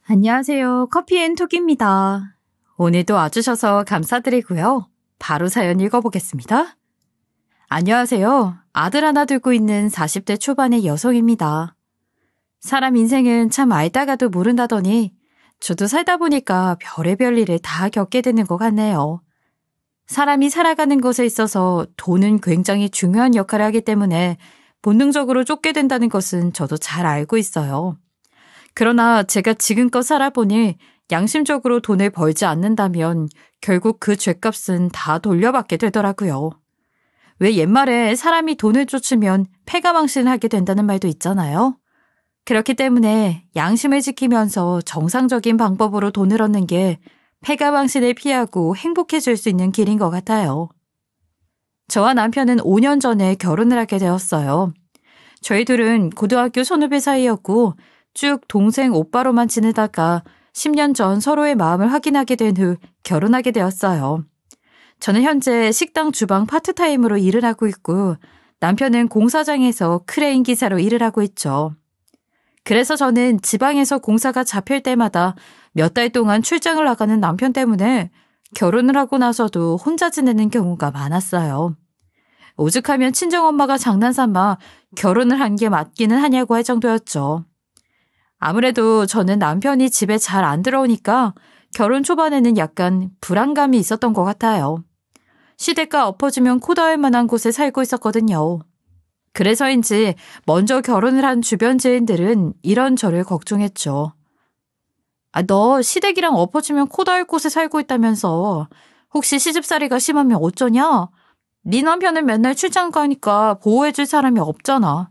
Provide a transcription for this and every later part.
안녕하세요. 커피앤톡입니다. 오늘도 와주셔서 감사드리고요. 바로 사연 읽어보겠습니다. 안녕하세요. 아들 하나 두고 있는 40대 초반의 여성입니다. 사람 인생은 참 알다가도 모른다더니 저도 살다 보니까 별의별 일을 다 겪게 되는 것 같네요. 사람이 살아가는 것에 있어서 돈은 굉장히 중요한 역할을 하기 때문에 본능적으로 쫓게 된다는 것은 저도 잘 알고 있어요. 그러나 제가 지금껏 살아보니 양심적으로 돈을 벌지 않는다면 결국 그 죗값은 다 돌려받게 되더라고요. 왜 옛말에 사람이 돈을 쫓으면 패가망신을 하게 된다는 말도 있잖아요. 그렇기 때문에 양심을 지키면서 정상적인 방법으로 돈을 얻는 게 패가망신을 피하고 행복해질 수 있는 길인 것 같아요. 저와 남편은 5년 전에 결혼을 하게 되었어요. 저희 둘은 고등학교 선후배 사이였고 쭉 동생 오빠로만 지내다가 10년 전 서로의 마음을 확인하게 된 후 결혼하게 되었어요. 저는 현재 식당 주방 파트타임으로 일을 하고 있고 남편은 공사장에서 크레인 기사로 일을 하고 있죠. 그래서 저는 지방에서 공사가 잡힐 때마다 몇 달 동안 출장을 나가는 남편 때문에 결혼을 하고 나서도 혼자 지내는 경우가 많았어요. 오죽하면 친정엄마가 장난삼아 결혼을 한 게 맞기는 하냐고 할 정도였죠. 아무래도 저는 남편이 집에 잘 안 들어오니까 결혼 초반에는 약간 불안감이 있었던 것 같아요. 시댁가 엎어지면 코 닿을 만한 곳에 살고 있었거든요. 그래서인지 먼저 결혼을 한 주변 지인들은 이런 저를 걱정했죠. 너 시댁이랑 엎어지면 코 닿을 곳에 살고 있다면서 혹시 시집살이가 심하면 어쩌냐? 네 남편은 맨날 출장 가니까 보호해줄 사람이 없잖아.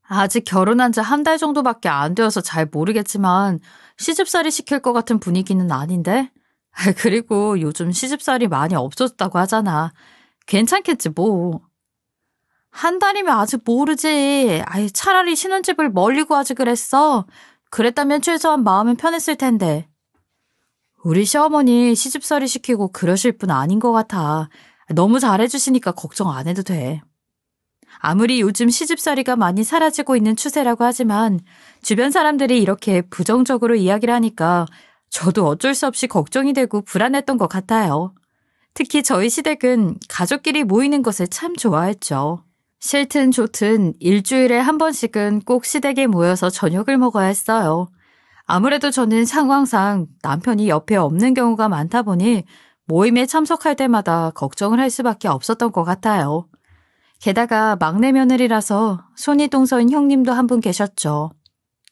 아직 결혼한 지 한 달 정도밖에 안 되어서 잘 모르겠지만 시집살이 시킬 것 같은 분위기는 아닌데? 그리고 요즘 시집살이 많이 없어졌다고 하잖아. 괜찮겠지 뭐. 한 달이면 아직 모르지. 차라리 신혼집을 멀리 구하지 그랬어. 그랬다면 최소한 마음은 편했을 텐데. 우리 시어머니 시집살이 시키고 그러실 분 아닌 것 같아. 너무 잘해주시니까 걱정 안 해도 돼. 아무리 요즘 시집살이가 많이 사라지고 있는 추세라고 하지만 주변 사람들이 이렇게 부정적으로 이야기를 하니까 저도 어쩔 수 없이 걱정이 되고 불안했던 것 같아요. 특히 저희 시댁은 가족끼리 모이는 것을 참 좋아했죠. 싫든 좋든 일주일에 한 번씩은 꼭 시댁에 모여서 저녁을 먹어야 했어요. 아무래도 저는 상황상 남편이 옆에 없는 경우가 많다 보니 모임에 참석할 때마다 걱정을 할 수밖에 없었던 것 같아요. 게다가 막내 며느리라서 손이 동서인 형님도 한 분 계셨죠.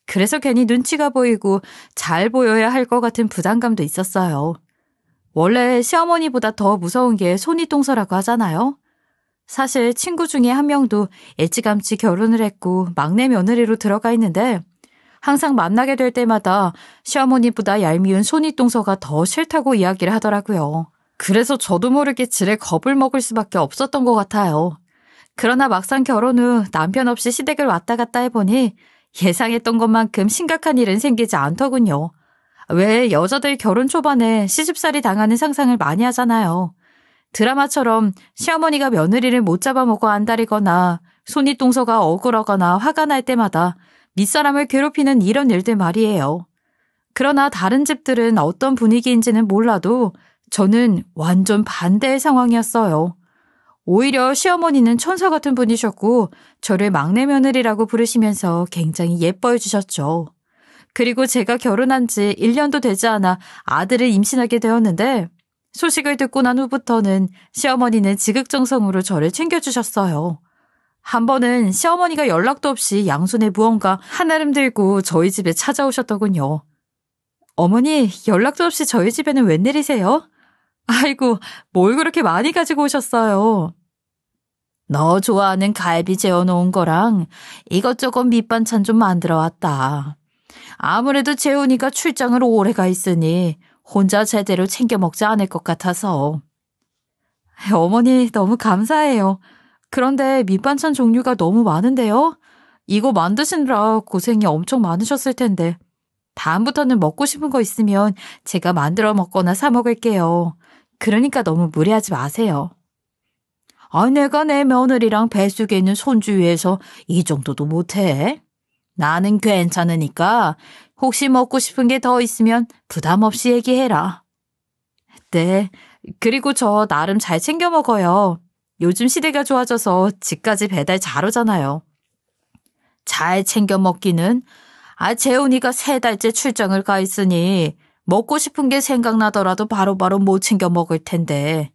그래서 괜히 눈치가 보이고 잘 보여야 할 것 같은 부담감도 있었어요. 원래 시어머니보다 더 무서운 게 손이 동서라고 하잖아요. 사실 친구 중에 한 명도 일찌감치 결혼을 했고 막내 며느리로 들어가 있는데 항상 만나게 될 때마다 시어머니보다 얄미운 손이 동서가 더 싫다고 이야기를 하더라고요. 그래서 저도 모르게 지레 겁을 먹을 수밖에 없었던 것 같아요. 그러나 막상 결혼 후 남편 없이 시댁을 왔다 갔다 해보니 예상했던 것만큼 심각한 일은 생기지 않더군요. 왜 여자들 결혼 초반에 시집살이 당하는 상상을 많이 하잖아요. 드라마처럼 시어머니가 며느리를 못 잡아먹어 안달이거나 손이 동서가 억울하거나 화가 날 때마다 밑사람을 괴롭히는 이런 일들 말이에요. 그러나 다른 집들은 어떤 분위기인지는 몰라도 저는 완전 반대의 상황이었어요. 오히려 시어머니는 천사 같은 분이셨고 저를 막내 며느리라고 부르시면서 굉장히 예뻐해 주셨죠. 그리고 제가 결혼한 지 1년도 되지 않아 아들을 임신하게 되었는데 소식을 듣고 난 후부터는 시어머니는 지극정성으로 저를 챙겨주셨어요. 한 번은 시어머니가 연락도 없이 양손에 무언가 한아름 들고 저희 집에 찾아오셨더군요. 어머니, 연락도 없이 저희 집에는 웬일이세요? 아이고, 뭘 그렇게 많이 가지고 오셨어요? 너 좋아하는 갈비 재워놓은 거랑 이것저것 밑반찬 좀 만들어 왔다. 아무래도 재훈이가 출장을 오래 가 있으니 혼자 제대로 챙겨 먹지 않을 것 같아서. 어머니, 너무 감사해요. 그런데 밑반찬 종류가 너무 많은데요? 이거 만드시느라 고생이 엄청 많으셨을 텐데. 다음부터는 먹고 싶은 거 있으면 제가 만들어 먹거나 사 먹을게요. 그러니까 너무 무리하지 마세요. 내가 내 며느리랑 뱃속에 있는 손주 위해서 이 정도도 못해? 나는 괜찮으니까 혹시 먹고 싶은 게 더 있으면 부담 없이 얘기해라. 네, 그리고 저 나름 잘 챙겨 먹어요. 요즘 시대가 좋아져서 집까지 배달 잘 오잖아요. 잘 챙겨 먹기는? 재훈이가 3달째 출장을 가 있으니 먹고 싶은 게 생각나더라도 바로바로 못 챙겨 먹을 텐데.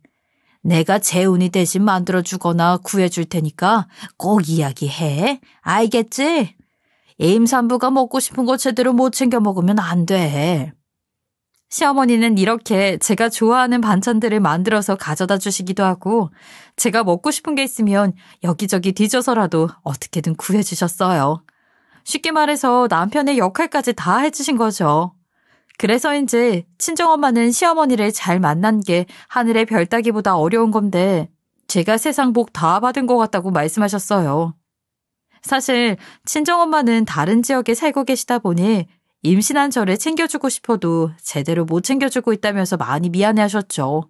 내가 재훈이 대신 만들어주거나 구해줄 테니까 꼭 이야기해. 알겠지? 임산부가 먹고 싶은 거 제대로 못 챙겨 먹으면 안 돼. 시어머니는 이렇게 제가 좋아하는 반찬들을 만들어서 가져다 주시기도 하고 제가 먹고 싶은 게 있으면 여기저기 뒤져서라도 어떻게든 구해주셨어요. 쉽게 말해서 남편의 역할까지 다 해주신 거죠. 그래서인지 친정엄마는 시어머니를 잘 만난 게 하늘의 별 따기보다 어려운 건데 제가 세상 복 다 받은 것 같다고 말씀하셨어요. 사실 친정엄마는 다른 지역에 살고 계시다 보니 임신한 저를 챙겨주고 싶어도 제대로 못 챙겨주고 있다면서 많이 미안해하셨죠.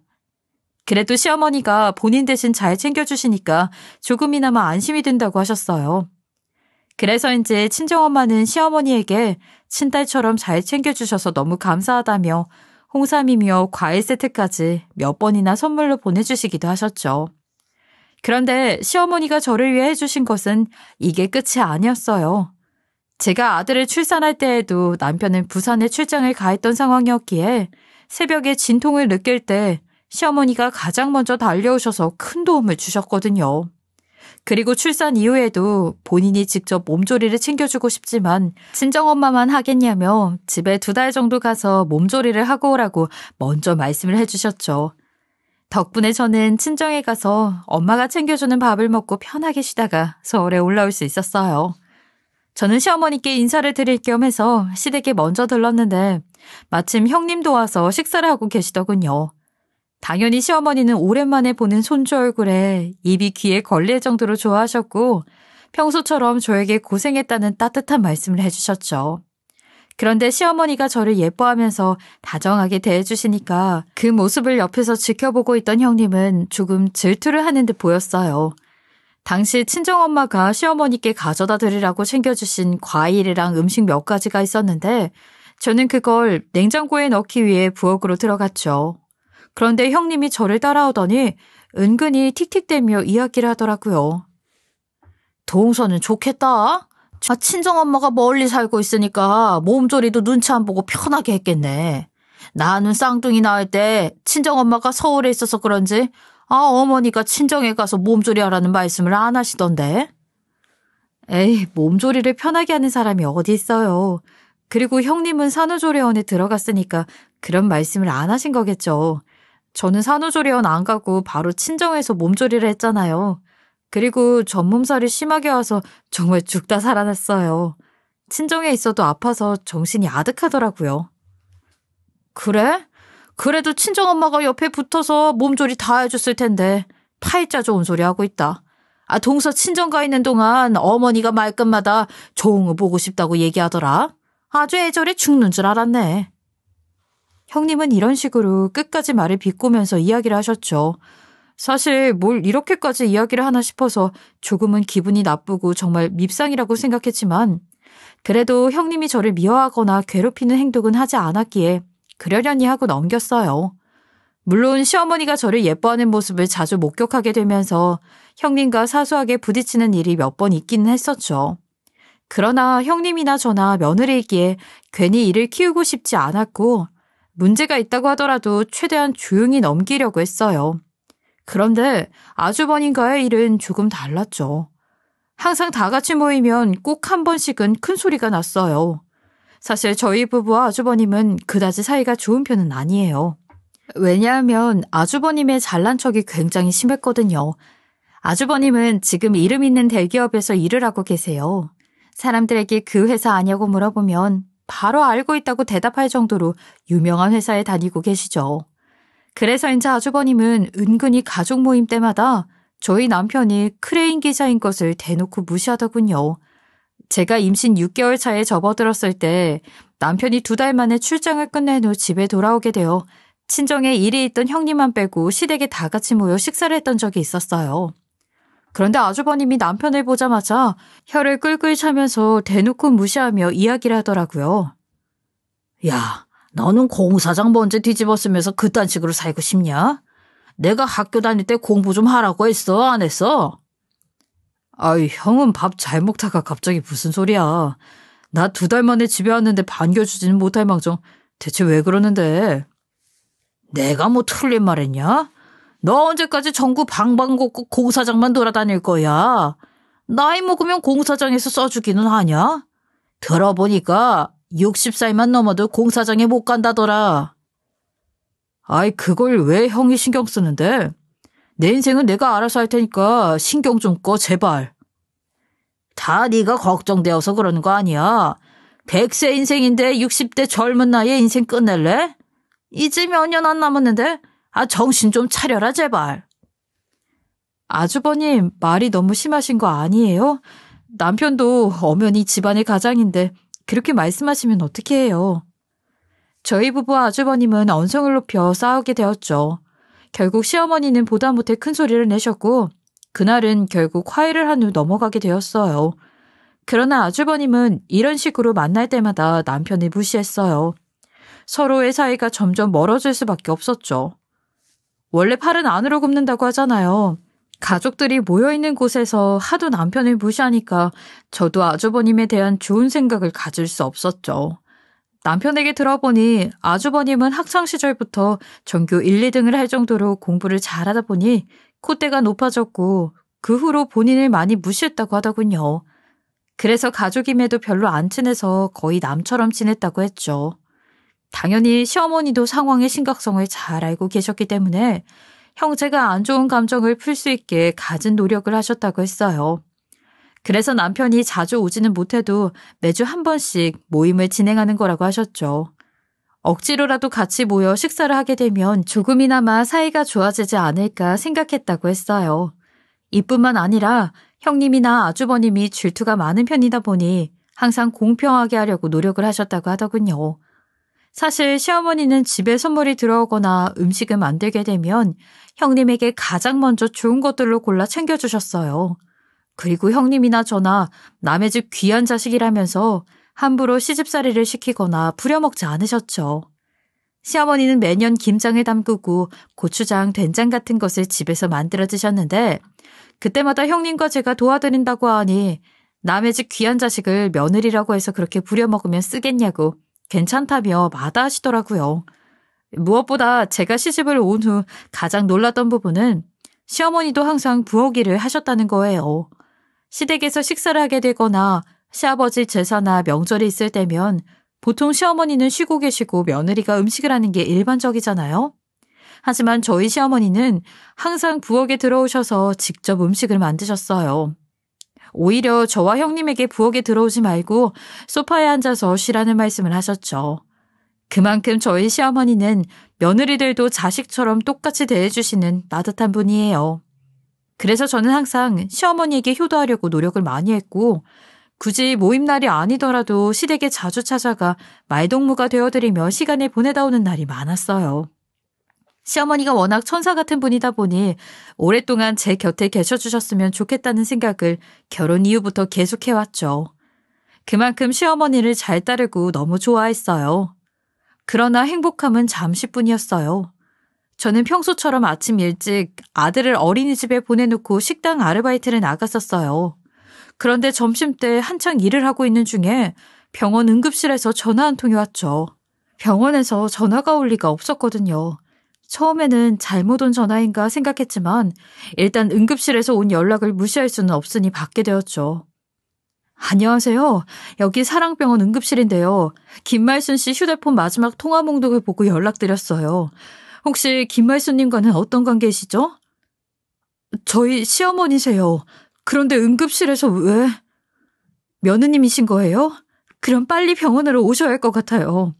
그래도 시어머니가 본인 대신 잘 챙겨주시니까 조금이나마 안심이 된다고 하셨어요. 그래서인지 친정엄마는 시어머니에게 친딸처럼 잘 챙겨주셔서 너무 감사하다며 홍삼이며 과일 세트까지 몇 번이나 선물로 보내주시기도 하셨죠. 그런데 시어머니가 저를 위해 해주신 것은 이게 끝이 아니었어요. 제가 아들을 출산할 때에도 남편은 부산에 출장을 가 있던 상황이었기에 새벽에 진통을 느낄 때 시어머니가 가장 먼저 달려오셔서 큰 도움을 주셨거든요. 그리고 출산 이후에도 본인이 직접 몸조리를 챙겨주고 싶지만 친정엄마만 하겠냐며 집에 2달 정도 가서 몸조리를 하고 오라고 먼저 말씀을 해주셨죠. 덕분에 저는 친정에 가서 엄마가 챙겨주는 밥을 먹고 편하게 쉬다가 서울에 올라올 수 있었어요. 저는 시어머니께 인사를 드릴 겸 해서 시댁에 먼저 들렀는데 마침 형님도 와서 식사를 하고 계시더군요. 당연히 시어머니는 오랜만에 보는 손주 얼굴에 입이 귀에 걸릴 정도로 좋아하셨고 평소처럼 저에게 고생했다는 따뜻한 말씀을 해주셨죠. 그런데 시어머니가 저를 예뻐하면서 다정하게 대해주시니까 그 모습을 옆에서 지켜보고 있던 형님은 조금 질투를 하는 듯 보였어요. 당시 친정엄마가 시어머니께 가져다 드리라고 챙겨주신 과일이랑 음식 몇 가지가 있었는데 저는 그걸 냉장고에 넣기 위해 부엌으로 들어갔죠. 그런데 형님이 저를 따라오더니 은근히 틱틱대며 이야기를 하더라고요. 동서는 좋겠다. 친정엄마가 멀리 살고 있으니까 몸조리도 눈치 안 보고 편하게 했겠네. 나는 쌍둥이 낳을 때 친정엄마가 서울에 있어서 그런지 어머니가 친정에 가서 몸조리 하라는 말씀을 안 하시던데. 에이, 몸조리를 편하게 하는 사람이 어디 있어요. 그리고 형님은 산후조리원에 들어갔으니까 그런 말씀을 안 하신 거겠죠. 저는 산후조리원 안 가고 바로 친정에서 몸조리를 했잖아요. 그리고 전몸살이 심하게 와서 정말 죽다 살아났어요. 친정에 있어도 아파서 정신이 아득하더라고요. 그래? 그래도 친정엄마가 옆에 붙어서 몸조리 다 해줬을 텐데 팔자 좋은 소리 하고 있다. 동서 친정 가 있는 동안 어머니가 말끝마다 조홍우 보고 싶다고 얘기하더라. 아주 애절해 죽는 줄 알았네. 형님은 이런 식으로 끝까지 말을 비꼬면서 이야기를 하셨죠. 사실 뭘 이렇게까지 이야기를 하나 싶어서 조금은 기분이 나쁘고 정말 밉상이라고 생각했지만 그래도 형님이 저를 미워하거나 괴롭히는 행동은 하지 않았기에 그러려니 하고 넘겼어요. 물론 시어머니가 저를 예뻐하는 모습을 자주 목격하게 되면서 형님과 사소하게 부딪히는 일이 몇 번 있기는 했었죠. 그러나 형님이나 저나 며느리이기에 괜히 일을 키우고 싶지 않았고 문제가 있다고 하더라도 최대한 조용히 넘기려고 했어요. 그런데 아주버님과의 일은 조금 달랐죠. 항상 다 같이 모이면 꼭 한 번씩은 큰 소리가 났어요. 사실 저희 부부와 아주버님은 그다지 사이가 좋은 편은 아니에요. 왜냐하면 아주버님의 잘난 척이 굉장히 심했거든요. 아주버님은 지금 이름 있는 대기업에서 일을 하고 계세요. 사람들에게 그 회사 아냐고 물어보면 바로 알고 있다고 대답할 정도로 유명한 회사에 다니고 계시죠. 그래서인지 아주버님은 은근히 가족 모임 때마다 저희 남편이 크레인 기사인 것을 대놓고 무시하더군요. 제가 임신 6개월 차에 접어들었을 때 남편이 2달 만에 출장을 끝낸 후 집에 돌아오게 되어 친정에 일이 있던 형님만 빼고 시댁에 다 같이 모여 식사를 했던 적이 있었어요. 그런데 아주버님이 남편을 보자마자 혀를 끌끌 차면서 대놓고 무시하며 이야기를 하더라고요. 야, 너는 공사장 먼저 뒤집어쓰면서 그딴 식으로 살고 싶냐? 내가 학교 다닐 때 공부 좀 하라고 했어, 안 했어? 아이, 형은 밥 잘 먹다가 갑자기 무슨 소리야. 나 2달 만에 집에 왔는데 반겨주지는 못할 망정 대체 왜 그러는데? 내가 뭐 틀린 말 했냐? 너 언제까지 전국 방방곡곡 공사장만 돌아다닐 거야? 나이 먹으면 공사장에서 써주기는 하냐? 들어보니까 60살만 넘어도 공사장에 못 간다더라. 아이, 그걸 왜 형이 신경 쓰는데? 내 인생은 내가 알아서 할 테니까 신경 좀 꺼, 제발. 다 네가 걱정되어서 그러는 거 아니야. 100세 인생인데 60대 젊은 나이에 인생 끝낼래? 이제 몇 년 안 남았는데 정신 좀 차려라 제발. 아주버님, 말이 너무 심하신 거 아니에요? 남편도 엄연히 집안의 가장인데 그렇게 말씀하시면 어떻게 해요? 저희 부부와 아주버님은 언성을 높여 싸우게 되었죠. 결국 시어머니는 보다 못해 큰 소리를 내셨고 그날은 결국 화해를 한 후 넘어가게 되었어요. 그러나 아주버님은 이런 식으로 만날 때마다 남편을 무시했어요. 서로의 사이가 점점 멀어질 수밖에 없었죠. 원래 팔은 안으로 굽는다고 하잖아요. 가족들이 모여있는 곳에서 하도 남편을 무시하니까 저도 아주버님에 대한 좋은 생각을 가질 수 없었죠. 남편에게 들어보니 아주버님은 학창시절부터 전교 1, 2등을 할 정도로 공부를 잘하다 보니 콧대가 높아졌고 그 후로 본인을 많이 무시했다고 하더군요. 그래서 가족임에도 별로 안 친해서 거의 남처럼 지냈다고 했죠. 당연히 시어머니도 상황의 심각성을 잘 알고 계셨기 때문에 형제가 안 좋은 감정을 풀 수 있게 갖은 노력을 하셨다고 했어요. 그래서 남편이 자주 오지는 못해도 매주 한 번씩 모임을 진행하는 거라고 하셨죠. 억지로라도 같이 모여 식사를 하게 되면 조금이나마 사이가 좋아지지 않을까 생각했다고 했어요. 이뿐만 아니라 형님이나 아주버님이 질투가 많은 편이다 보니 항상 공평하게 하려고 노력을 하셨다고 하더군요. 사실 시어머니는 집에 선물이 들어오거나 음식을 만들게 되면 형님에게 가장 먼저 좋은 것들로 골라 챙겨주셨어요. 그리고 형님이나 저나 남의 집 귀한 자식이라면서 함부로 시집살이를 시키거나 부려먹지 않으셨죠. 시어머니는 매년 김장을 담그고 고추장, 된장 같은 것을 집에서 만들어 드셨는데 그때마다 형님과 제가 도와드린다고 하니 남의 집 귀한 자식을 며느리라고 해서 그렇게 부려먹으면 쓰겠냐고 괜찮다며 마다하시더라고요. 무엇보다 제가 시집을 온 후 가장 놀랐던 부분은 시어머니도 항상 부엌일을 하셨다는 거예요. 시댁에서 식사를 하게 되거나 시아버지 제사나 명절이 있을 때면 보통 시어머니는 쉬고 계시고 며느리가 음식을 하는 게 일반적이잖아요. 하지만 저희 시어머니는 항상 부엌에 들어오셔서 직접 음식을 만드셨어요. 오히려 저와 형님에게 부엌에 들어오지 말고 소파에 앉아서 쉬라는 말씀을 하셨죠. 그만큼 저희 시어머니는 며느리들도 자식처럼 똑같이 대해주시는 따뜻한 분이에요. 그래서 저는 항상 시어머니에게 효도하려고 노력을 많이 했고 굳이 모임날이 아니더라도 시댁에 자주 찾아가 말동무가 되어드리며 시간을 보내다 오는 날이 많았어요. 시어머니가 워낙 천사 같은 분이다 보니 오랫동안 제 곁에 계셔주셨으면 좋겠다는 생각을 결혼 이후부터 계속해왔죠. 그만큼 시어머니를 잘 따르고 너무 좋아했어요. 그러나 행복함은 잠시뿐이었어요. 저는 평소처럼 아침 일찍 아들을 어린이집에 보내놓고 식당 아르바이트를 나갔었어요. 그런데 점심때 한창 일을 하고 있는 중에 병원 응급실에서 전화 한 통이 왔죠. 병원에서 전화가 올 리가 없었거든요. 처음에는 잘못 온 전화인가 생각했지만 일단 응급실에서 온 연락을 무시할 수는 없으니 받게 되었죠. 안녕하세요. 여기 사랑병원 응급실인데요. 김말순 씨 휴대폰 마지막 통화 목록을 보고 연락드렸어요. 혹시 김말순님과는 어떤 관계이시죠? 저희 시어머니세요. 그런데 응급실에서 왜? 며느님이신 거예요? 그럼 빨리 병원으로 오셔야 할 것 같아요.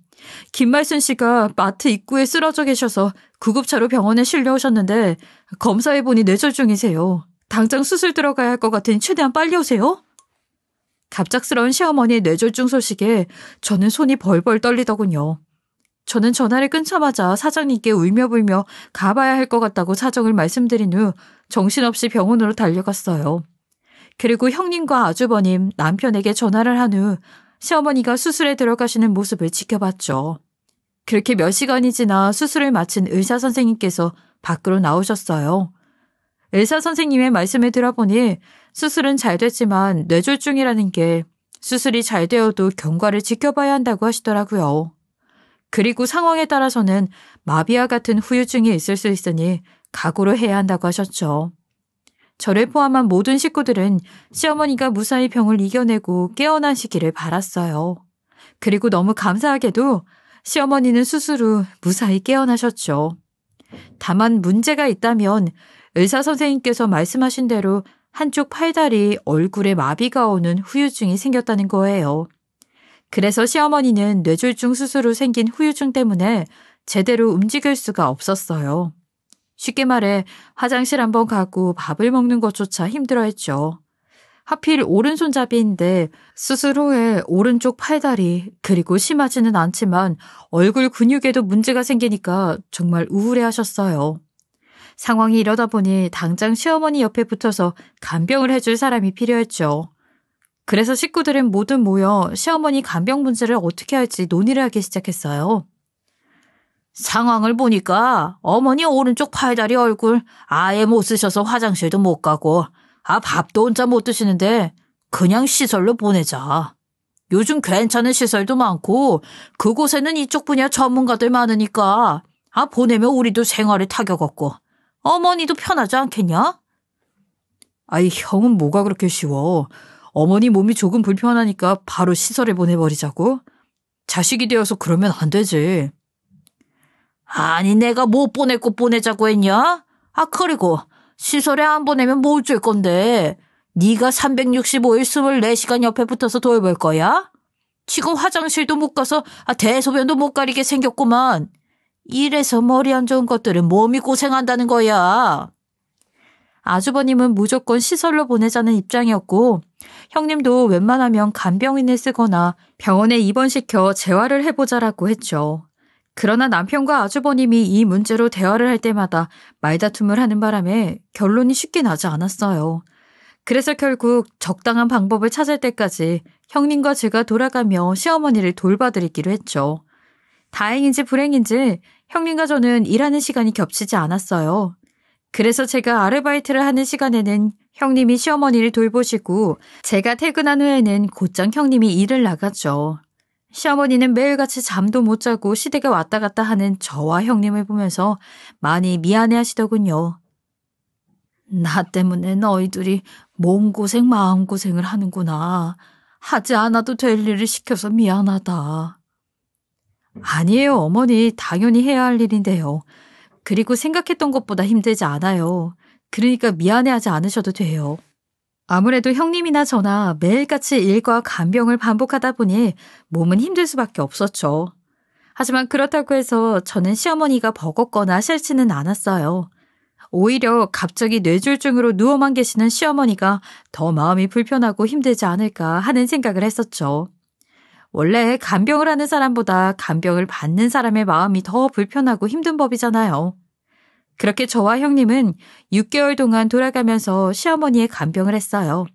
김말순 씨가 마트 입구에 쓰러져 계셔서 구급차로 병원에 실려오셨는데 검사해보니 뇌절 중이세요. 당장 수술 들어가야 할 것 같으니 최대한 빨리 오세요. 갑작스러운 시어머니의 뇌졸중 소식에 저는 손이 벌벌 떨리더군요. 저는 전화를 끊자마자 사장님께 울며불며 가봐야 할 것 같다고 사정을 말씀드린 후 정신없이 병원으로 달려갔어요. 그리고 형님과 아주버님, 남편에게 전화를 한 후 시어머니가 수술에 들어가시는 모습을 지켜봤죠. 그렇게 몇 시간이 지나 수술을 마친 의사 선생님께서 밖으로 나오셨어요. 의사 선생님의 말씀을 들어보니 수술은 잘 됐지만 뇌졸중이라는 게 수술이 잘 되어도 경과를 지켜봐야 한다고 하시더라고요. 그리고 상황에 따라서는 마비와 같은 후유증이 있을 수 있으니 각오를 해야 한다고 하셨죠. 저를 포함한 모든 식구들은 시어머니가 무사히 병을 이겨내고 깨어나시기를 바랐어요. 그리고 너무 감사하게도 시어머니는 수술 후 무사히 깨어나셨죠. 다만 문제가 있다면 의사 선생님께서 말씀하신 대로 한쪽 팔다리 얼굴에 마비가 오는 후유증이 생겼다는 거예요. 그래서 시어머니는 뇌졸중 수술 후 생긴 후유증 때문에 제대로 움직일 수가 없었어요. 쉽게 말해 화장실 한번 가고 밥을 먹는 것조차 힘들어했죠. 하필 오른손잡이인데 수술 후에 오른쪽 팔다리 그리고 심하지는 않지만 얼굴 근육에도 문제가 생기니까 정말 우울해하셨어요. 상황이 이러다 보니 당장 시어머니 옆에 붙어서 간병을 해줄 사람이 필요했죠. 그래서 식구들은 모두 모여 시어머니 간병 문제를 어떻게 할지 논의를 하기 시작했어요. 상황을 보니까 어머니 오른쪽 팔다리 얼굴 아예 못 쓰셔서 화장실도 못 가고 밥도 혼자 못 드시는데 그냥 시설로 보내자. 요즘 괜찮은 시설도 많고 그곳에는 이쪽 분야 전문가들 많으니까 보내면 우리도 생활에 타격 없고 어머니도 편하지 않겠냐? 아이, 형은 뭐가 그렇게 쉬워. 어머니 몸이 조금 불편하니까 바로 시설에 보내버리자고? 자식이 되어서 그러면 안 되지. 아니 내가 못 보낼 곳 보내자고 했냐? 그리고 시설에 안 보내면 뭐 어쩔 건데 네가 365일 24시간 옆에 붙어서 돌볼 거야? 지금 화장실도 못 가서 대소변도 못 가리게 생겼구만. 이래서 머리 안 좋은 것들은 몸이 고생한다는 거야. 아주버님은 무조건 시설로 보내자는 입장이었고 형님도 웬만하면 간병인을 쓰거나 병원에 입원시켜 재활을 해보자라고 했죠. 그러나 남편과 아주버님이 이 문제로 대화를 할 때마다 말다툼을 하는 바람에 결론이 쉽게 나지 않았어요. 그래서 결국 적당한 방법을 찾을 때까지 형님과 제가 돌아가며 시어머니를 돌봐드리기로 했죠. 다행인지 불행인지 형님과 저는 일하는 시간이 겹치지 않았어요. 그래서 제가 아르바이트를 하는 시간에는 형님이 시어머니를 돌보시고 제가 퇴근한 후에는 곧장 형님이 일을 나갔죠. 시어머니는 매일같이 잠도 못 자고 시댁에 왔다 갔다 하는 저와 형님을 보면서 많이 미안해하시더군요. 나 때문에 너희들이 몸고생 마음고생을 하는구나. 하지 않아도 될 일을 시켜서 미안하다. 아니에요, 어머니. 당연히 해야 할 일인데요. 그리고 생각했던 것보다 힘들지 않아요. 그러니까 미안해하지 않으셔도 돼요. 아무래도 형님이나 저나 매일같이 일과 간병을 반복하다 보니 몸은 힘들 수밖에 없었죠. 하지만 그렇다고 해서 저는 시어머니가 버겁거나 싫지는 않았어요. 오히려 갑자기 뇌졸중으로 누워만 계시는 시어머니가 더 마음이 불편하고 힘들지 않을까 하는 생각을 했었죠. 원래 간병을 하는 사람보다 간병을 받는 사람의 마음이 더 불편하고 힘든 법이잖아요. 그렇게 저와 형님은 6개월 동안 돌아가면서 시어머니의 간병을 했어요.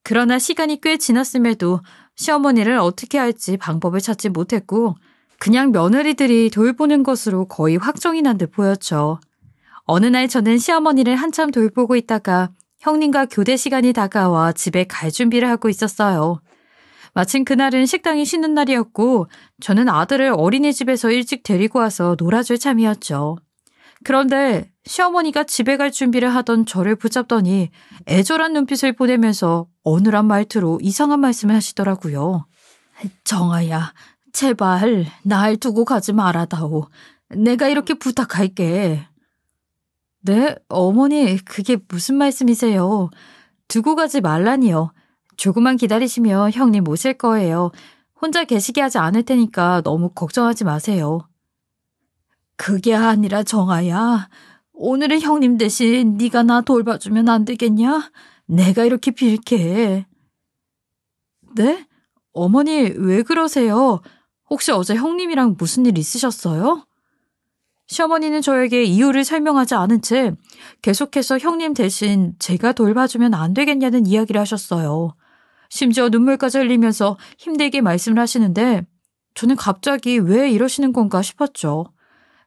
그러나 시간이 꽤 지났음에도 시어머니를 어떻게 할지 방법을 찾지 못했고 그냥 며느리들이 돌보는 것으로 거의 확정이 난 듯 보였죠. 어느 날 저는 시어머니를 한참 돌보고 있다가 형님과 교대 시간이 다가와 집에 갈 준비를 하고 있었어요. 마침 그날은 식당이 쉬는 날이었고 저는 아들을 어린이집에서 일찍 데리고 와서 놀아줄 참이었죠. 그런데 시어머니가 집에 갈 준비를 하던 저를 붙잡더니 애절한 눈빛을 보내면서 어눌한 말투로 이상한 말씀을 하시더라고요. 정아야, 제발 날 두고 가지 말아다오. 내가 이렇게 부탁할게. 네, 어머니, 그게 무슨 말씀이세요? 두고 가지 말라니요. 조금만 기다리시면 형님 오실 거예요. 혼자 계시게 하지 않을 테니까 너무 걱정하지 마세요. 그게 아니라 정아야, 오늘은 형님 대신 네가 나 돌봐주면 안 되겠냐? 내가 이렇게 빌게. 네? 어머니 왜 그러세요? 혹시 어제 형님이랑 무슨 일 있으셨어요? 시어머니는 저에게 이유를 설명하지 않은 채 계속해서 형님 대신 제가 돌봐주면 안 되겠냐는 이야기를 하셨어요. 심지어 눈물까지 흘리면서 힘들게 말씀을 하시는데 저는 갑자기 왜 이러시는 건가 싶었죠.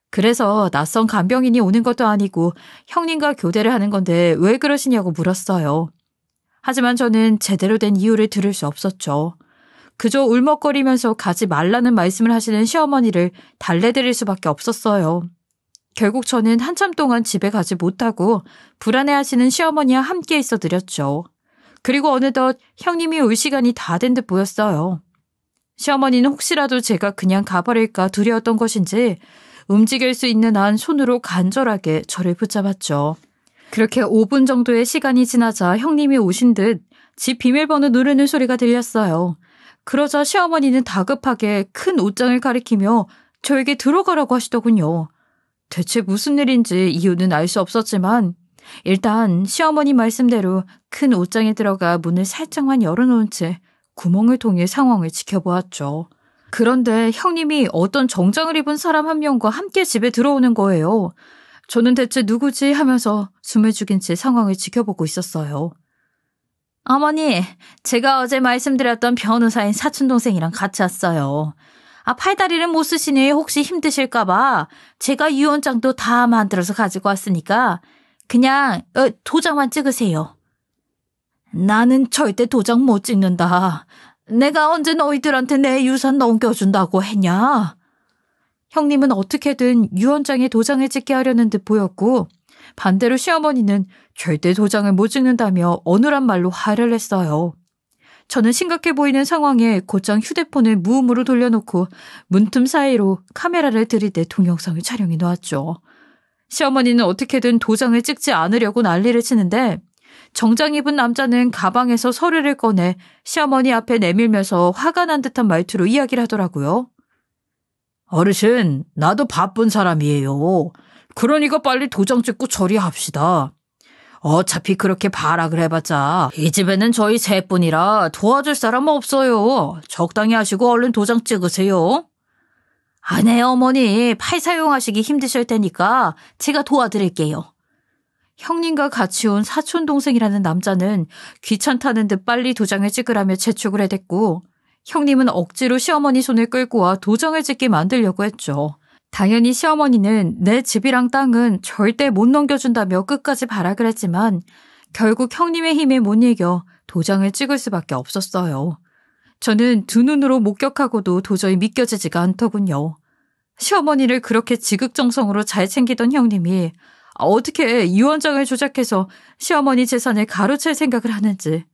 그래서 낯선 간병인이 오는 것도 아니고 형님과 교대를 하는 건데 왜 그러시냐고 물었어요. 하지만 저는 제대로 된 이유를 들을 수 없었죠. 그저 울먹거리면서 가지 말라는 말씀을 하시는 시어머니를 달래드릴 수밖에 없었어요. 결국 저는 한참 동안 집에 가지 못하고 불안해하시는 시어머니와 함께 있어 드렸죠. 그리고 어느덧 형님이 올 시간이 다 된 듯 보였어요. 시어머니는 혹시라도 제가 그냥 가버릴까 두려웠던 것인지 움직일 수 있는 한 손으로 간절하게 저를 붙잡았죠. 그렇게 5분 정도의 시간이 지나자 형님이 오신 듯 집 비밀번호 누르는 소리가 들렸어요. 그러자 시어머니는 다급하게 큰 옷장을 가리키며 저에게 들어가라고 하시더군요. 대체 무슨 일인지 이유는 알 수 없었지만 일단 시어머니 말씀대로 큰 옷장에 들어가 문을 살짝만 열어놓은 채 구멍을 통해 상황을 지켜보았죠. 그런데 형님이 어떤 정장을 입은 사람 한 명과 함께 집에 들어오는 거예요. 저는 대체 누구지 하면서 숨을 죽인 채 상황을 지켜보고 있었어요. 어머니, 제가 어제 말씀드렸던 변호사인 사촌동생이랑 같이 왔어요. 팔다리를 못 쓰시니 혹시 힘드실까봐 제가 유언장도 다 만들어서 가지고 왔으니까 그냥 도장만 찍으세요. 나는 절대 도장 못 찍는다. 내가 언제 너희들한테 내 유산 넘겨준다고 했냐? 형님은 어떻게든 유언장에 도장을 찍게 하려는 듯 보였고 반대로 시어머니는 절대 도장을 못 찍는다며 어눌한 말로 화를 냈어요. 저는 심각해 보이는 상황에 곧장 휴대폰을 무음으로 돌려놓고 문틈 사이로 카메라를 들이대 동영상을 촬영해 놓았죠. 시어머니는 어떻게든 도장을 찍지 않으려고 난리를 치는데 정장 입은 남자는 가방에서 서류를 꺼내 시어머니 앞에 내밀면서 화가 난 듯한 말투로 이야기를 하더라고요. 어르신, 나도 바쁜 사람이에요. 그러니까 빨리 도장 찍고 처리합시다. 어차피 그렇게 발악을 해봤자 이 집에는 저희 셋뿐이라 도와줄 사람 없어요. 적당히 하시고 얼른 도장 찍으세요. 네, 어머니. 팔 사용하시기 힘드실 테니까 제가 도와드릴게요. 형님과 같이 온 사촌동생이라는 남자는 귀찮다는 듯 빨리 도장을 찍으라며 재촉을 해댔고 형님은 억지로 시어머니 손을 끌고 와 도장을 찍게 만들려고 했죠. 당연히 시어머니는 내 집이랑 땅은 절대 못 넘겨준다며 끝까지 발악을 했지만 결국 형님의 힘에 못 이겨 도장을 찍을 수밖에 없었어요. 저는 두 눈으로 목격하고도 도저히 믿겨지지가 않더군요. 시어머니를 그렇게 지극정성으로 잘 챙기던 형님이 어떻게 유언장을 조작해서 시어머니 재산을 가로챌 생각을 하는지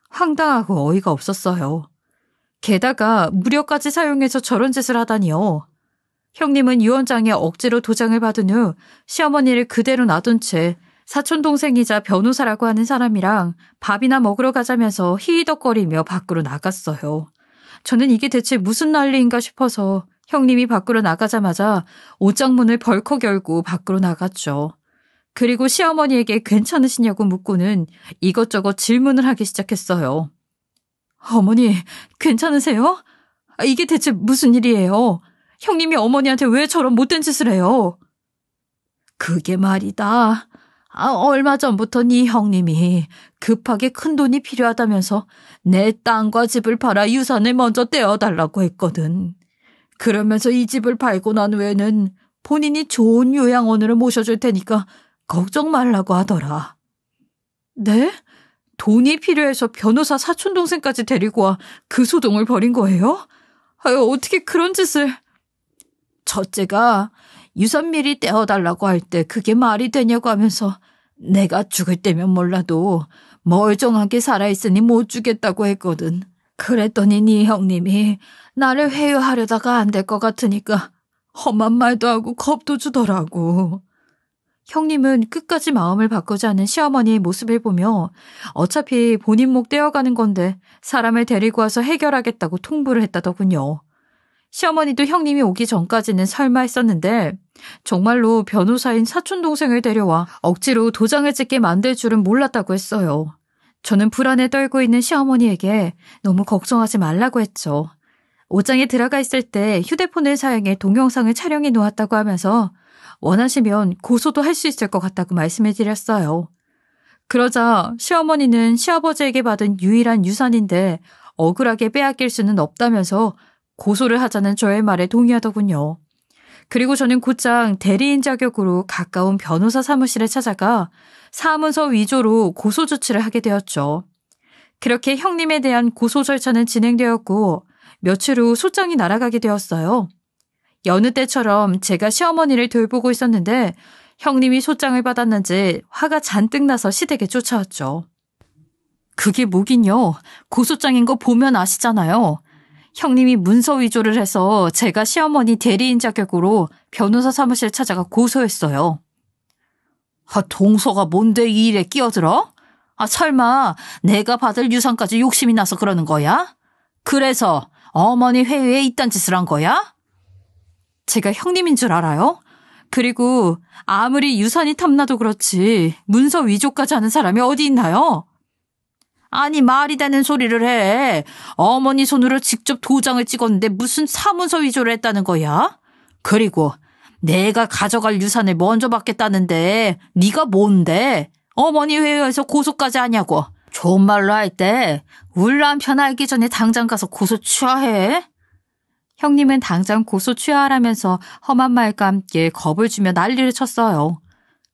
황당하고 어이가 없었어요. 게다가 무력까지 사용해서 저런 짓을 하다니요. 형님은 유언장에 억지로 도장을 받은 후 시어머니를 그대로 놔둔 채 사촌동생이자 변호사라고 하는 사람이랑 밥이나 먹으러 가자면서 히히덕거리며 밖으로 나갔어요. 저는 이게 대체 무슨 난리인가 싶어서 형님이 밖으로 나가자마자 옷장 문을 벌컥 열고 밖으로 나갔죠. 그리고 시어머니에게 괜찮으시냐고 묻고는 이것저것 질문을 하기 시작했어요. 어머니, 괜찮으세요? 이게 대체 무슨 일이에요? 형님이 어머니한테 왜 저런 못된 짓을 해요? 그게 말이다. 얼마 전부터 네 형님이 급하게 큰 돈이 필요하다면서 내 땅과 집을 팔아 유산을 먼저 떼어달라고 했거든. 그러면서 이 집을 팔고 난 후에는 본인이 좋은 요양원으로 모셔줄 테니까 걱정 말라고 하더라. 네? 돈이 필요해서 변호사 사촌동생까지 데리고 와 그 소동을 벌인 거예요? 어떻게 그런 짓을... 첫째가 유산 미리 떼어달라고 할 때 그게 말이 되냐고 하면서 내가 죽을 때면 몰라도 멀쩡하게 살아있으니 못 주겠다고 했거든. 그랬더니 네 형님이 나를 회유하려다가 안 될 것 같으니까 험한 말도 하고 겁도 주더라고. 형님은 끝까지 마음을 바꾸지 않은 시어머니의 모습을 보며 어차피 본인 목 떼어가는 건데 사람을 데리고 와서 해결하겠다고 통보를 했다더군요. 시어머니도 형님이 오기 전까지는 설마 했었는데 정말로 변호사인 사촌동생을 데려와 억지로 도장을 찍게 만들 줄은 몰랐다고 했어요. 저는 불안에 떨고 있는 시어머니에게 너무 걱정하지 말라고 했죠. 옷장에 들어가 있을 때 휴대폰을 사용해 동영상을 촬영해 놓았다고 하면서 원하시면 고소도 할 수 있을 것 같다고 말씀해 드렸어요. 그러자 시어머니는 시아버지에게 받은 유일한 유산인데 억울하게 빼앗길 수는 없다면서 고소를 하자는 저의 말에 동의하더군요. 그리고 저는 곧장 대리인 자격으로 가까운 변호사 사무실에 찾아가 사문서 위조로 고소 조치를 하게 되었죠. 그렇게 형님에 대한 고소 절차는 진행되었고 며칠 후 소장이 날아가게 되었어요. 여느 때처럼 제가 시어머니를 돌보고 있었는데 형님이 소장을 받았는지 화가 잔뜩 나서 시댁에 쫓아왔죠. 그게 뭐긴요. 고소장인 거 보면 아시잖아요. 형님이 문서 위조를 해서 제가 시어머니 대리인 자격으로 변호사 사무실 찾아가 고소했어요. 동서가 뭔데 이 일에 끼어들어? 설마 내가 받을 유산까지 욕심이 나서 그러는 거야? 그래서 어머니 회의에 이딴 짓을 한 거야? 제가 형님인 줄 알아요? 그리고 아무리 유산이 탐나도 그렇지 문서 위조까지 하는 사람이 어디 있나요? 아니 말이 되는 소리를 해. 어머니 손으로 직접 도장을 찍었는데 무슨 사문서 위조를 했다는 거야? 그리고 내가 가져갈 유산을 먼저 받겠다는데 네가 뭔데? 어머니 회의에서 고소까지 하냐고. 좋은 말로 할 때 우리 남편 알기 전에 당장 가서 고소 취하해. 형님은 당장 고소 취하라면서 험한 말과 함께 겁을 주며 난리를 쳤어요.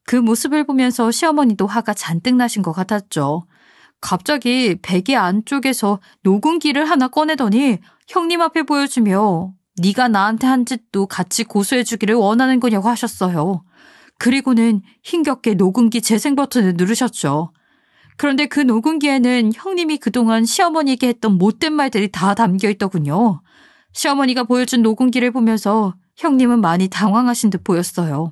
그 모습을 보면서 시어머니도 화가 잔뜩 나신 것 같았죠. 갑자기 베개 안쪽에서 녹음기를 하나 꺼내더니 형님 앞에 보여주며 네가 나한테 한 짓도 같이 고소해주기를 원하는 거냐고 하셨어요. 그리고는 힘겹게 녹음기 재생 버튼을 누르셨죠. 그런데 그 녹음기에는 형님이 그동안 시어머니에게 했던 못된 말들이 다 담겨 있더군요. 시어머니가 보여준 녹음기를 보면서 형님은 많이 당황하신 듯 보였어요.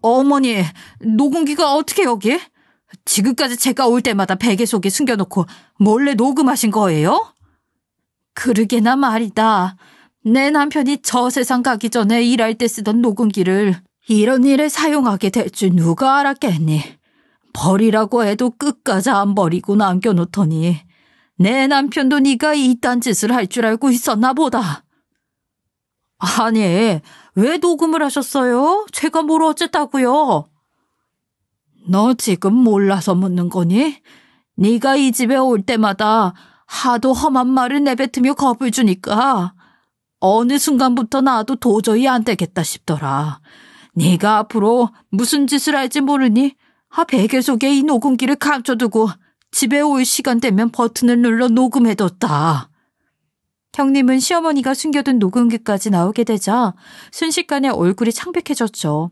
어머니, 녹음기가 어떻게 여기? 지금까지 제가 올 때마다 베개 속에 숨겨놓고 몰래 녹음하신 거예요? 그러게나 말이다. 내 남편이 저 세상 가기 전에 일할 때 쓰던 녹음기를 이런 일에 사용하게 될 줄 누가 알았겠니? 버리라고 해도 끝까지 안 버리고 남겨놓더니 내 남편도 네가 이딴 짓을 할 줄 알고 있었나 보다. 아니, 왜 녹음을 하셨어요? 제가 뭘 어쨌다고요? 너 지금 몰라서 묻는 거니? 네가 이 집에 올 때마다 하도 험한 말을 내뱉으며 겁을 주니까 어느 순간부터 나도 도저히 안 되겠다 싶더라. 네가 앞으로 무슨 짓을 할지 모르니 베개 속에 이 녹음기를 감춰두고 집에 올 시간 되면 버튼을 눌러 녹음해뒀다. 형님은 시어머니가 숨겨둔 녹음기까지 나오게 되자 순식간에 얼굴이 창백해졌죠.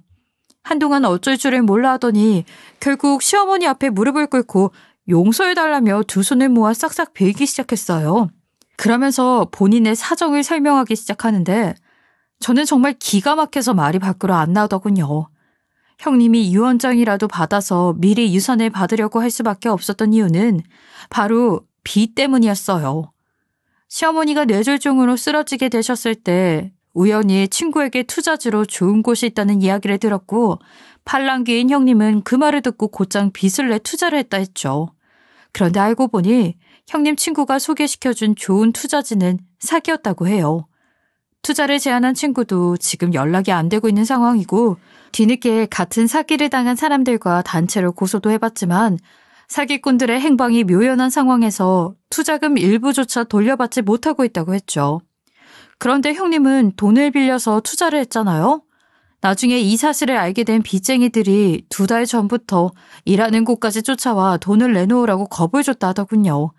한동안 어쩔 줄을 몰라 하더니 결국 시어머니 앞에 무릎을 꿇고 용서해달라며 두 손을 모아 싹싹 빌기 시작했어요. 그러면서 본인의 사정을 설명하기 시작하는데 저는 정말 기가 막혀서 말이 밖으로 안 나오더군요. 형님이 유언장이라도 받아서 미리 유산을 받으려고 할 수밖에 없었던 이유는 바로 비 때문이었어요. 시어머니가 뇌졸중으로 쓰러지게 되셨을 때 우연히 친구에게 투자지로 좋은 곳이 있다는 이야기를 들었고 팔랑귀인 형님은 그 말을 듣고 곧장 빚을 내 투자를 했다 했죠. 그런데 알고 보니 형님 친구가 소개시켜준 좋은 투자지는 사기였다고 해요. 투자를 제안한 친구도 지금 연락이 안 되고 있는 상황이고 뒤늦게 같은 사기를 당한 사람들과 단체로 고소도 해봤지만 사기꾼들의 행방이 묘연한 상황에서 투자금 일부조차 돌려받지 못하고 있다고 했죠. 그런데 형님은 돈을 빌려서 투자를 했잖아요. 나중에 이 사실을 알게 된 빚쟁이들이 2달 전부터 일하는 곳까지 쫓아와 돈을 내놓으라고 겁을 줬다 하더군요.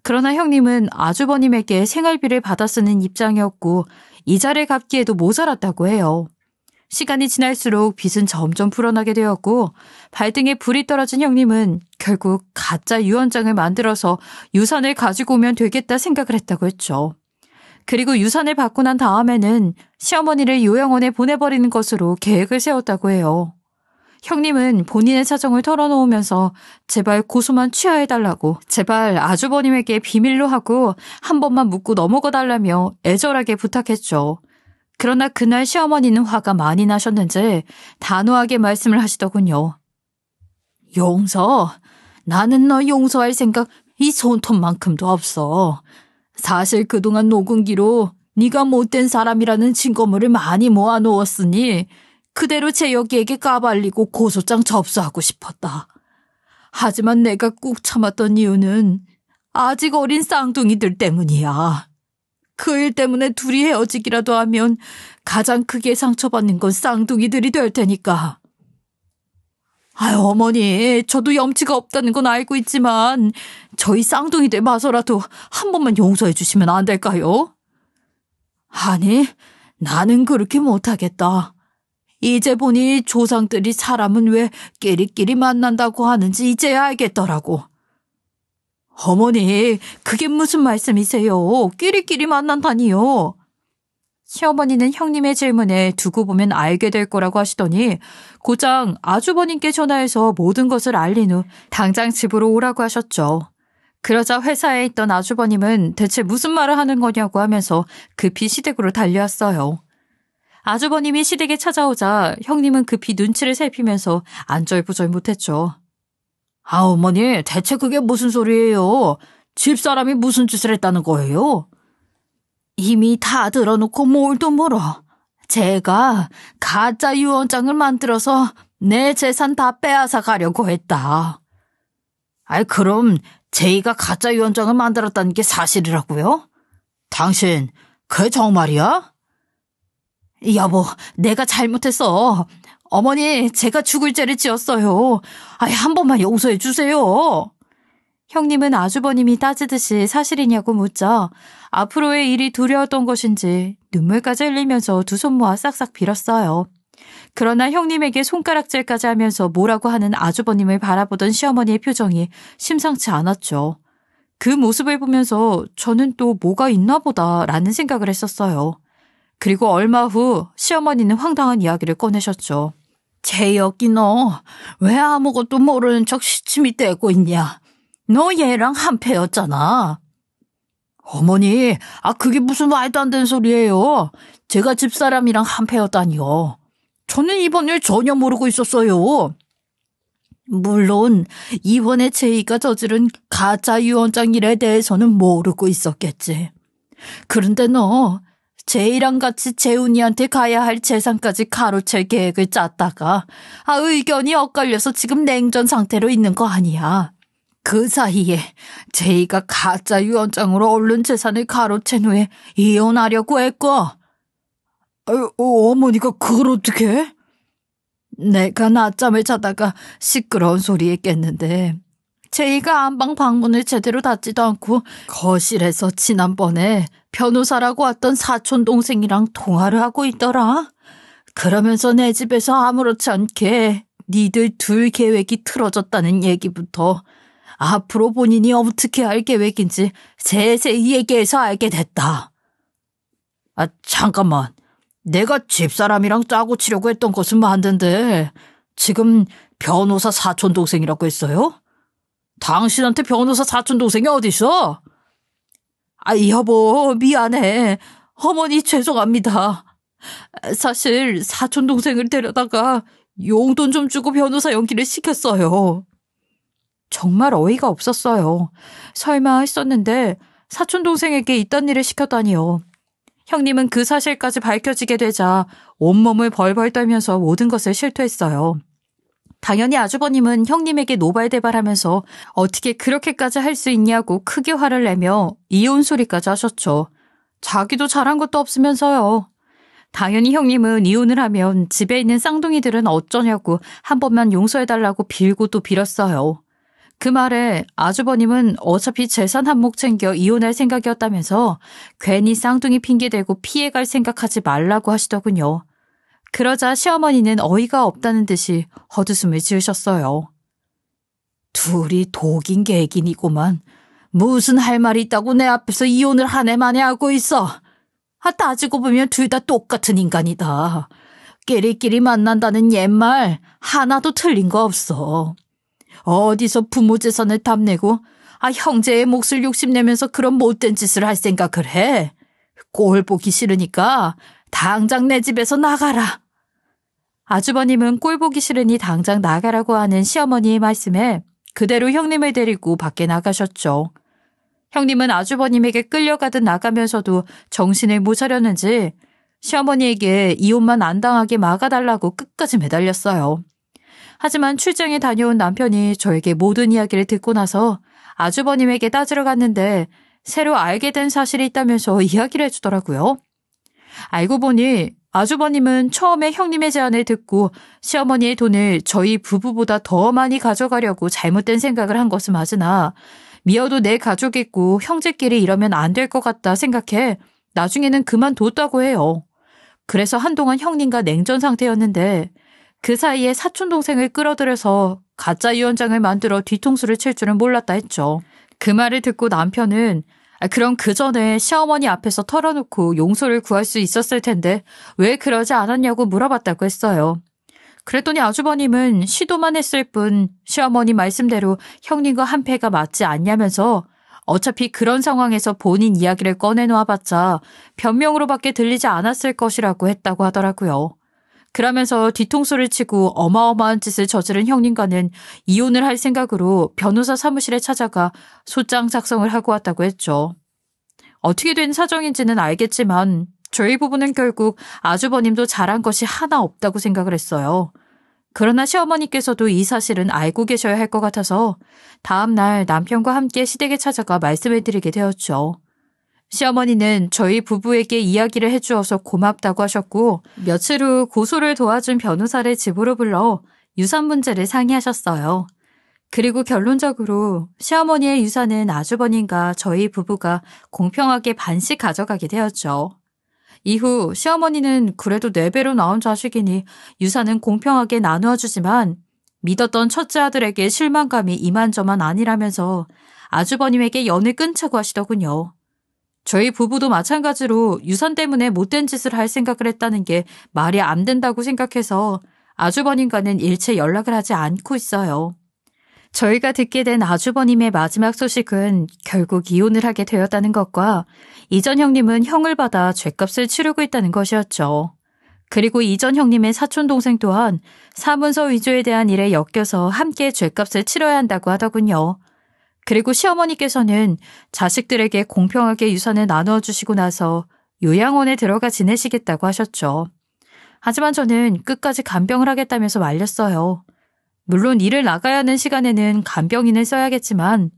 그러나 형님은 아주버님에게 생활비를 받아 쓰는 입장이었고 이자를 갚기에도 모자랐다고 해요. 시간이 지날수록 빚은 점점 불어나게 되었고 발등에 불이 떨어진 형님은 결국 가짜 유언장을 만들어서 유산을 가지고 오면 되겠다 생각을 했다고 했죠. 그리고 유산을 받고 난 다음에는 시어머니를 요양원에 보내버리는 것으로 계획을 세웠다고 해요. 형님은 본인의 사정을 털어놓으면서 제발 고소만 취하해달라고 제발 아주버님에게 비밀로 하고 한 번만 묻고 넘어가달라며 애절하게 부탁했죠. 그러나 그날 시어머니는 화가 많이 나셨는지 단호하게 말씀을 하시더군요. 용서? 나는 너 용서할 생각 이 손톱만큼도 없어. 사실 그동안 녹음기로 네가 못된 사람이라는 증거물을 많이 모아놓았으니 그대로 재혁이에게 까발리고 고소장 접수하고 싶었다. 하지만 내가 꾹 참았던 이유는 아직 어린 쌍둥이들 때문이야. 그 일 때문에 둘이 헤어지기라도 하면 가장 크게 상처받는 건 쌍둥이들이 될 테니까. 아유, 어머니, 저도 염치가 없다는 건 알고 있지만 저희 쌍둥이들 봐서라도 한 번만 용서해 주시면 안 될까요? 아니, 나는 그렇게 못하겠다. 이제 보니 조상들이 사람은 왜 끼리끼리 만난다고 하는지 이제야 알겠더라고. 어머니, 그게 무슨 말씀이세요? 끼리끼리 만난다니요. 시어머니는 형님의 질문에 두고 보면 알게 될 거라고 하시더니 고장 아주버님께 전화해서 모든 것을 알린 후 당장 집으로 오라고 하셨죠. 그러자 회사에 있던 아주버님은 대체 무슨 말을 하는 거냐고 하면서 급히 시댁으로 달려왔어요. 아주버님이 시댁에 찾아오자 형님은 급히 눈치를 살피면서 안절부절 못했죠. 아, 어머니, 대체 그게 무슨 소리예요? 집사람이 무슨 짓을 했다는 거예요? 이미 다 들어놓고 뭘 또 물어. 제가 가짜 유언장을 만들어서 내 재산 다 빼앗아 가려고 했다. 아이, 그럼 제이가 가짜 유언장을 만들었다는 게 사실이라고요? 당신, 그게 정말이야? 여보, 내가 잘못했어. 어머니, 제가 죽을 죄를 지었어요. 아이, 한 번만 용서해 주세요. 형님은 아주버님이 따지듯이 사실이냐고 묻자 앞으로의 일이 두려웠던 것인지 눈물까지 흘리면서 두 손 모아 싹싹 빌었어요. 그러나 형님에게 손가락질까지 하면서 뭐라고 하는 아주버님을 바라보던 시어머니의 표정이 심상치 않았죠. 그 모습을 보면서 저는 또 뭐가 있나 보다라는 생각을 했었어요. 그리고 얼마 후 시어머니는 황당한 이야기를 꺼내셨죠. 제이였기 너 왜 아무것도 모르는 척 시침이 떼고 있냐. 너 얘랑 한패였잖아. 어머니, 그게 무슨 말도 안 되는 소리예요. 제가 집사람이랑 한패였다니요. 저는 이번 일 전혀 모르고 있었어요. 물론 이번에 제이가 저지른 가짜 유언장 일에 대해서는 모르고 있었겠지. 그런데 너 제이랑 같이 재훈이한테 가야 할 재산까지 가로챌 계획을 짰다가 의견이 엇갈려서 지금 냉전 상태로 있는 거 아니야. 그 사이에 제이가 가짜 유언장으로 얼른 재산을 가로챈 후에 이혼하려고 했고. 어머니가 그걸 어떻게? 내가 낮잠을 자다가 시끄러운 소리에 깼는데 제이가 안방 방문을 제대로 닫지도 않고 거실에서 지난번에 변호사라고 왔던 사촌 동생이랑 통화를 하고 있더라. 그러면서 내 집에서 아무렇지 않게 니들 둘 계획이 틀어졌다는 얘기부터 앞으로 본인이 어떻게 할 계획인지 세세히 얘기해서 알게 됐다. 잠깐만. 내가 집사람이랑 짜고 치려고 했던 것은 맞는데 지금 변호사 사촌동생이라고 했어요? 당신한테 변호사 사촌동생이 어딨어? 여보, 미안해. 어머니 죄송합니다. 사실 사촌동생을 데려다가 용돈 좀 주고 변호사 연기를 시켰어요. 정말 어이가 없었어요. 설마 했었는데 사촌동생에게 이딴 일을 시켰다니요. 형님은 그 사실까지 밝혀지게 되자 온몸을 벌벌 떨면서 모든 것을 실토했어요. 당연히 아주버님은 형님에게 노발대발하면서 어떻게 그렇게까지 할 수 있냐고 크게 화를 내며 이혼 소리까지 하셨죠. 자기도 잘한 것도 없으면서요. 당연히 형님은 이혼을 하면 집에 있는 쌍둥이들은 어쩌냐고 한 번만 용서해달라고 빌고 또 빌었어요. 그 말에 아주버님은 어차피 재산 한몫 챙겨 이혼할 생각이었다면서 괜히 쌍둥이 핑계대고 피해갈 생각하지 말라고 하시더군요. 그러자 시어머니는 어이가 없다는 듯이 헛웃음을 지으셨어요. 둘이 독인 개긴이구만. 무슨 할 말이 있다고 내 앞에서 이혼을 한 해 만에 하고 있어. 따지고 보면 둘 다 똑같은 인간이다. 끼리끼리 만난다는 옛말 하나도 틀린 거 없어. 어디서 부모 재산을 탐내고 형제의 몫을 욕심내면서 그런 못된 짓을 할 생각을 해. 꼴 보기 싫으니까 당장 내 집에서 나가라. 아주버님은 꼴 보기 싫으니 당장 나가라고 하는 시어머니의 말씀에 그대로 형님을 데리고 밖에 나가셨죠. 형님은 아주버님에게 끌려가듯 나가면서도 정신을 못 차렸는지 시어머니에게 이혼만 안 당하게 막아달라고 끝까지 매달렸어요. 하지만 출장에 다녀온 남편이 저에게 모든 이야기를 듣고 나서 아주버님에게 따지러 갔는데 새로 알게 된 사실이 있다면서 이야기를 해주더라고요. 알고 보니 아주버님은 처음에 형님의 제안을 듣고 시어머니의 돈을 저희 부부보다 더 많이 가져가려고 잘못된 생각을 한 것은 맞으나 미워도 내 가족이고 형제끼리 이러면 안 될 것 같다 생각해 나중에는 그만뒀다고 해요. 그래서 한동안 형님과 냉전 상태였는데 그 사이에 사촌동생을 끌어들여서 가짜 유언장을 만들어 뒤통수를 칠 줄은 몰랐다 했죠. 그 말을 듣고 남편은 그럼 그 전에 시어머니 앞에서 털어놓고 용서를 구할 수 있었을 텐데 왜 그러지 않았냐고 물어봤다고 했어요. 그랬더니 아주버님은 시도만 했을 뿐 시어머니 말씀대로 형님과 한패가 맞지 않냐면서 어차피 그런 상황에서 본인 이야기를 꺼내놓아봤자 변명으로밖에 들리지 않았을 것이라고 했다고 하더라고요. 그러면서 뒤통수를 치고 어마어마한 짓을 저지른 형님과는 이혼을 할 생각으로 변호사 사무실에 찾아가 소장 작성을 하고 왔다고 했죠. 어떻게 된 사정인지는 알겠지만 저희 부부는 결국 아주버님도 잘한 것이 하나 없다고 생각을 했어요. 그러나 시어머니께서도 이 사실은 알고 계셔야 할 것 같아서 다음 날 남편과 함께 시댁에 찾아가 말씀을 드리게 되었죠. 시어머니는 저희 부부에게 이야기를 해주어서 고맙다고 하셨고 며칠 후 고소를 도와준 변호사를 집으로 불러 유산 문제를 상의하셨어요. 그리고 결론적으로 시어머니의 유산은 아주버님과 저희 부부가 공평하게 반씩 가져가게 되었죠. 이후 시어머니는 그래도 4배로 낳은 자식이니 유산은 공평하게 나누어 주지만 믿었던 첫째 아들에게 실망감이 이만저만 아니라면서 아주버님에게 연을 끊자고 하시더군요. 저희 부부도 마찬가지로 유산 때문에 못된 짓을 할 생각을 했다는 게 말이 안 된다고 생각해서 아주버님과는 일체 연락을 하지 않고 있어요. 저희가 듣게 된 아주버님의 마지막 소식은 결국 이혼을 하게 되었다는 것과 이전 형님은 형을 받아 죗값을 치르고 있다는 것이었죠. 그리고 이전 형님의 사촌동생 또한 사문서 위조에 대한 일에 엮여서 함께 죗값을 치러야 한다고 하더군요. 그리고 시어머니께서는 자식들에게 공평하게 유산을 나누어 주시고 나서 요양원에 들어가 지내시겠다고 하셨죠. 하지만 저는 끝까지 간병을 하겠다면서 말렸어요. 물론 일을 나가야 하는 시간에는 간병인을 써야겠지만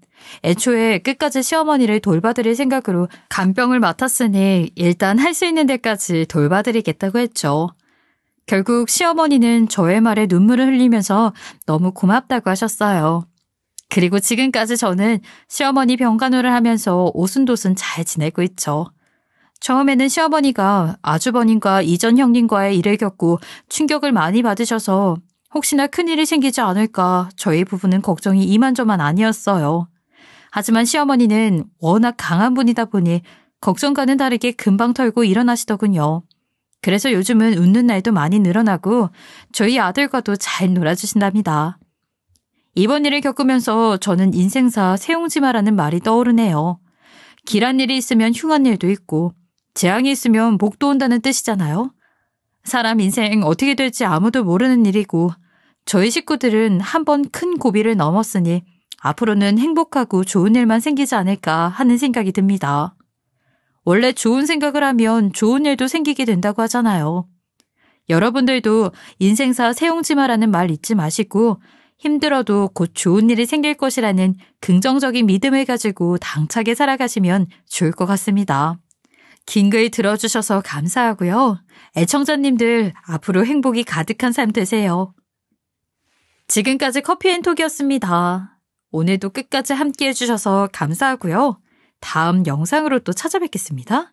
애초에 끝까지 시어머니를 돌봐드릴 생각으로 간병을 맡았으니 일단 할 수 있는 데까지 돌봐드리겠다고 했죠. 결국 시어머니는 저의 말에 눈물을 흘리면서 너무 고맙다고 하셨어요. 그리고 지금까지 저는 시어머니 병간호를 하면서 오순도순 잘 지내고 있죠. 처음에는 시어머니가 아주버님과 이전 형님과의 일을 겪고 충격을 많이 받으셔서 혹시나 큰일이 생기지 않을까 저희 부부는 걱정이 이만저만 아니었어요. 하지만 시어머니는 워낙 강한 분이다 보니 걱정과는 다르게 금방 털고 일어나시더군요. 그래서 요즘은 웃는 날도 많이 늘어나고 저희 아들과도 잘 놀아주신답니다. 이번 일을 겪으면서 저는 인생사 세옹지마라는 말이 떠오르네요. 길한 일이 있으면 흉한 일도 있고 재앙이 있으면 복도 온다는 뜻이잖아요. 사람 인생 어떻게 될지 아무도 모르는 일이고 저희 식구들은 한번 큰 고비를 넘었으니 앞으로는 행복하고 좋은 일만 생기지 않을까 하는 생각이 듭니다. 원래 좋은 생각을 하면 좋은 일도 생기게 된다고 하잖아요. 여러분들도 인생사 세옹지마라는 말 잊지 마시고 힘들어도 곧 좋은 일이 생길 것이라는 긍정적인 믿음을 가지고 당차게 살아가시면 좋을 것 같습니다. 긴 글 들어주셔서 감사하고요. 애청자님들 앞으로 행복이 가득한 삶 되세요. 지금까지 커피앤톡이었습니다. 오늘도 끝까지 함께 해주셔서 감사하고요. 다음 영상으로 또 찾아뵙겠습니다.